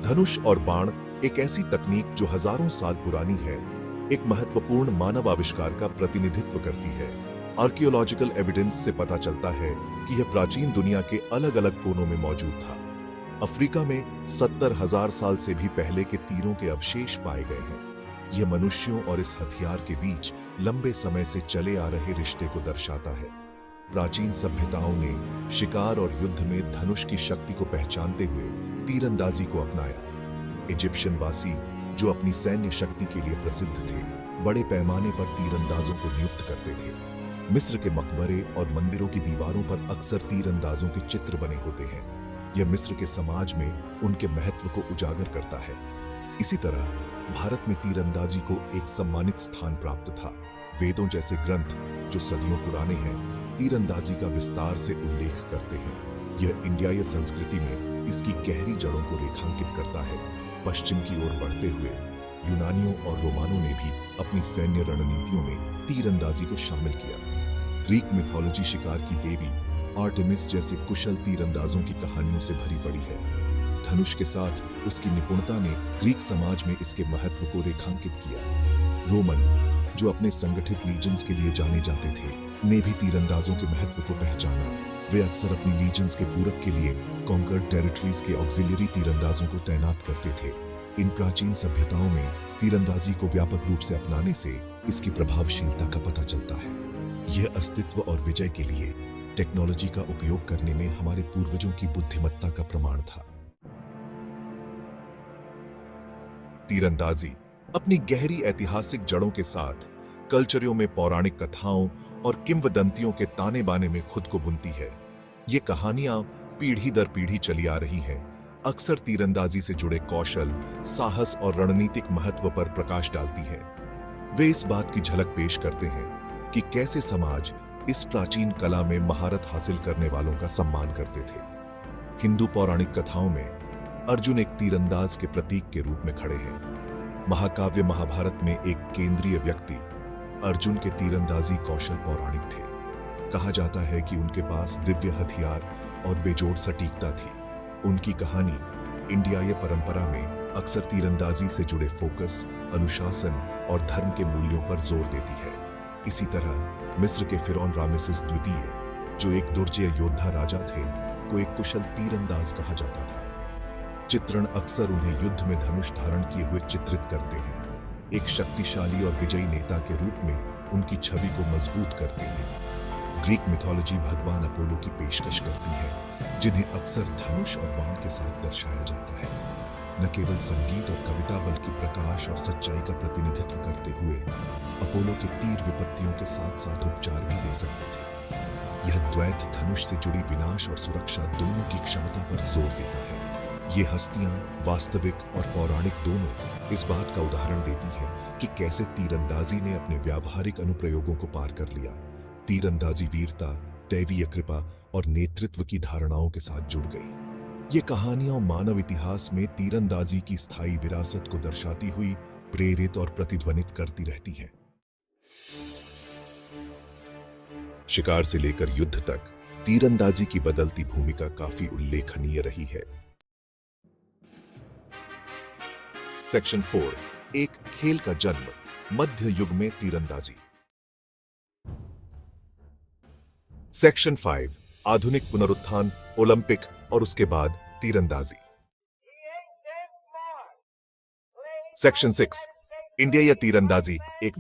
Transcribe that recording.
धनुष और बाण एक ऐसी तकनीक जो हजारों साल पुरानी है, एक महत्वपूर्ण मानव आविष्कार का प्रतिनिधित्व करती है। आर्कियोलॉजिकल एविडेंस से पता चलता है कि यह प्राचीन दुनिया के अलग अलग कोनों में मौजूद था। अफ्रीका में 70,000 साल से भी पहले के तीरों के अवशेष पाए गए हैं। यह मनुष्यों और इस हथियार के बीच लंबे समय से चले आ रहे रिश्ते को दर्शाता है। प्राचीन सभ्यताओं ने शिकार और युद्ध में धनुष की शक्ति को पहचानते हुए तीरंदाजी को अपनाया। इजिप्शियन वासी, जो अपनी सैन्य शक्ति के लिए प्रसिद्ध थे, बड़े पैमाने पर तीरंदाजों को नियुक्त करते थे। मिस्र के मकबरे और मंदिरों की दीवारों पर अक्सर तीरंदाजों के चित्र बने होते हैं। यह मिस्र के समाज में उनके महत्व को उजागर करता है। इसी तरह भारत में तीरंदाजी को एक सम्मानित स्थान प्राप्त था। वेदों जैसे ग्रंथ, जो सदियों पुराने हैं, तीरंदाजी का विस्तार से उल्लेख करते हैं। यह इंडियाई संस्कृति में इसकी गहरी जड़ों को रेखांकित करता है। पश्चिम की ओर बढ़ते हुए यूनानियों और रोमानों ने भी अपनी सैन्य रणनीतियों में तीरंदाजी को शामिल किया। ग्रीक मिथोलॉजी शिकार की देवी आर्टेमिस जैसे कुशल तीरंदाजों की कहानियों से भरी पड़ी है। धनुष के साथ उसकी निपुणता ने ग्रीक समाज में इसके महत्व को रेखांकित किया। रोमन, जो अपने संगठित लीजन्स के लिए जाने जाते थे, ने भी तीरंदाजों के महत्व को पहचाना। वे अक्सर अपनी लीजन्स के पूरक के लिए कॉन्कर्ड टेरिटरीज के ऑक्सिलरी तीरंदाजों को तैनात करते थे। इन प्राचीन सभ्यताओं में तीरंदाजी को व्यापक रूप से अपनाने से इसकी प्रभावशीलता का पता चलता है। यह अस्तित्व और विजय के लिए टेक्नोलॉजी का उपयोग करने में हमारे पूर्वजों की बुद्धिमत्ता का प्रमाण था। तीरंदाजी अपनी गहरी ऐतिहासिक जड़ों के साथ कल्चरों में पौराणिक कथाओं और किंवदंतियों के ताने बाने में खुद को बुनती है। ये कहानियां पीढ़ी दर पीढ़ी चली आ रही हैं, अक्सर तीरंदाजी से जुड़े कौशल, साहस और रणनीतिक महत्व पर प्रकाश डालती है। वे इस बात की झलक पेश करते हैं कि कैसे समाज इस प्राचीन कला में महारत हासिल करने वालों का सम्मान करते थे। हिंदू पौराणिक कथाओं में अर्जुन एक तीरंदाज के प्रतीक के रूप में खड़े हैं। महाकाव्य महाभारत में एक केंद्रीय व्यक्ति अर्जुन के तीरंदाजी कौशल पौराणिक थे। कहा जाता है कि उनके पास दिव्य हथियार और बेजोड़ सटीकता थी। उनकी कहानी इंडियाई परंपरा में अक्सर तीरंदाजी से जुड़े फोकस, अनुशासन और धर्म के मूल्यों पर जोर देती है। इसी तरह मिस्र के फिरौन रामेसिस द्वितीय, जो एक दुर्जय योद्धा राजा थे, को एक कुशल तीरंदाज कहा जाता था। चित्रण अक्सर उन्हें युद्ध में धनुष धारण किए हुए चित्रित करते हैं। एक शक्तिशाली और विजयी नेता के रूप में उनकी छवि को मजबूत करते हैं। ग्रीक मिथोलॉजी भगवान अपोलो की पेशकश करती है, जिन्हें अक्सर धनुष और बाण के साथ दर्शाया जाता है। न केवल संगीत और कविता, बल्कि प्रकाश और सच्चाई का प्रतिनिधित्व करते हुए अपोलो के तीर विपत्तियों के साथ साथ उपचार भी दे सकते थे। यह द्वैत धनुष से जुड़ी विनाश और सुरक्षा दोनों की क्षमता पर जोर देता है। ये हस्तियां वास्तविक और पौराणिक दोनों इस बात का उदाहरण देती है कि कैसे तीरंदाजी ने अपने व्यावहारिक अनुप्रयोगों को पार कर लिया। तीरंदाजी वीरता, दैवीय कृपा और नेतृत्व की धारणाओं के साथ जुड़ गई। ये कहानियां मानव इतिहास में तीरंदाजी की स्थायी विरासत को दर्शाती हुई प्रेरित और प्रतिध्वनित करती रहती हैं। शिकार से लेकर युद्ध तक तीरंदाजी की बदलती भूमिका काफी उल्लेखनीय रही है। सेक्शन 4, एक खेल का जन्म, मध्य युग में तीरंदाजी। सेक्शन 5, आधुनिक पुनरुत्थान, ओलंपिक और उसके बाद तीरंदाजी। सेक्शन 6, इंडिया या तीरंदाजी एक